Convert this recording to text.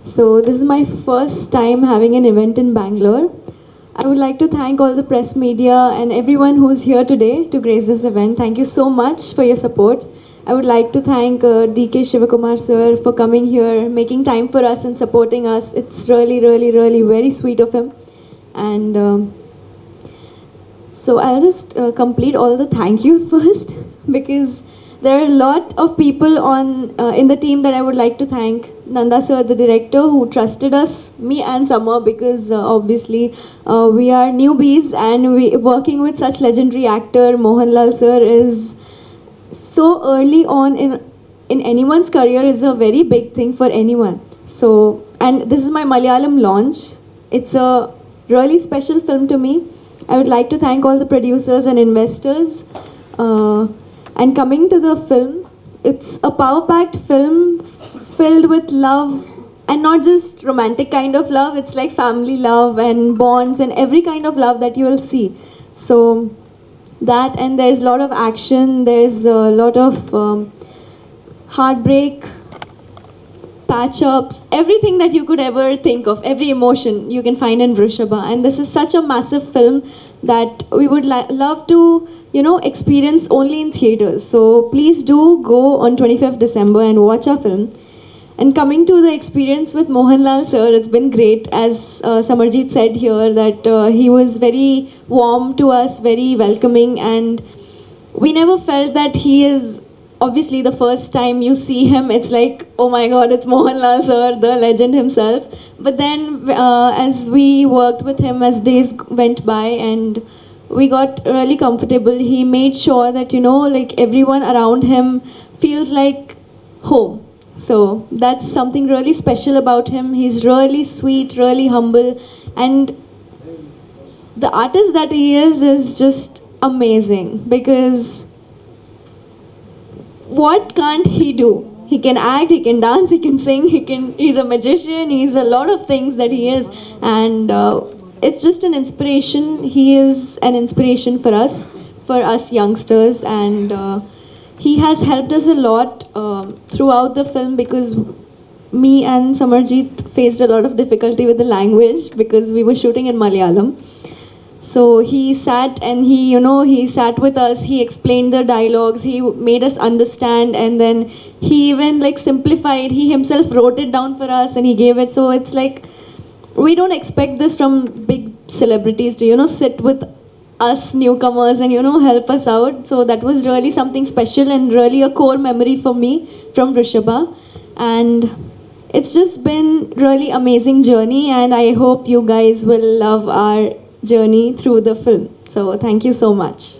So this is my first time having an event in Bangalore. I would like to thank all the press media and everyone who's here today to grace this event. Thank you so much for your support. I would like to thank DK Shivakumar sir for coming here, making time for us and supporting us. It's really, really, really very sweet of him. And so I'll just complete all the thank yous first because there are a lot of people on in the team that I would like to thank. Nanda sir, the director, who trusted us, me and Summer, because obviously we are newbies and we working with such legendary actor Mohanlal sir is so early on in anyone's career is a very big thing for anyone. So, and this is my Malayalam launch. It's a really special film to me. I would like to thank all the producers and investors. And coming to the film, it's a power-packed film filled with love, and not just romantic kind of love. It's like family love and bonds and every kind of love that you will see. So that, and there's a lot of action, there's a lot of heartbreak, patch ups, everything that you could ever think of, every emotion you can find in Vrishabha. And this is such a massive film that we would love to, experience only in theaters. So please do go on 25th December and watch our film. And coming to the experience with Mohanlal sir, it's been great. As Samarjeet said here, that he was very warm to us, very welcoming, and we never felt that he is, obviously the first time you see him, it's like, oh my god, it's Mohanlal sir, the legend himself. But then as we worked with him, as days went by and we got really comfortable, he made sure that, like everyone around him feels like home. So that's something really special about him. He's really sweet, really humble, and the artist that he is just amazing, because what can't he do? He can act, he can dance, he can sing, he's a magician, he's a lot of things that he is. And it's just an inspiration. He is an inspiration for us youngsters. And he has helped us a lot throughout the film, because me and Samarjeet faced a lot of difficulty with the language because we were shooting in Malayalam. So he sat and he sat with us, he explained the dialogues, he made us understand, and then he even like simplified, he himself wrote it down for us and he gave it. So it's like, we don't expect this from big celebrities to, sit with us newcomers and, help us out. So that was really something special and really a core memory for me from Vrishabha. And it's just been really amazing journey, and I hope you guys will love our journey through the film. So thank you so much.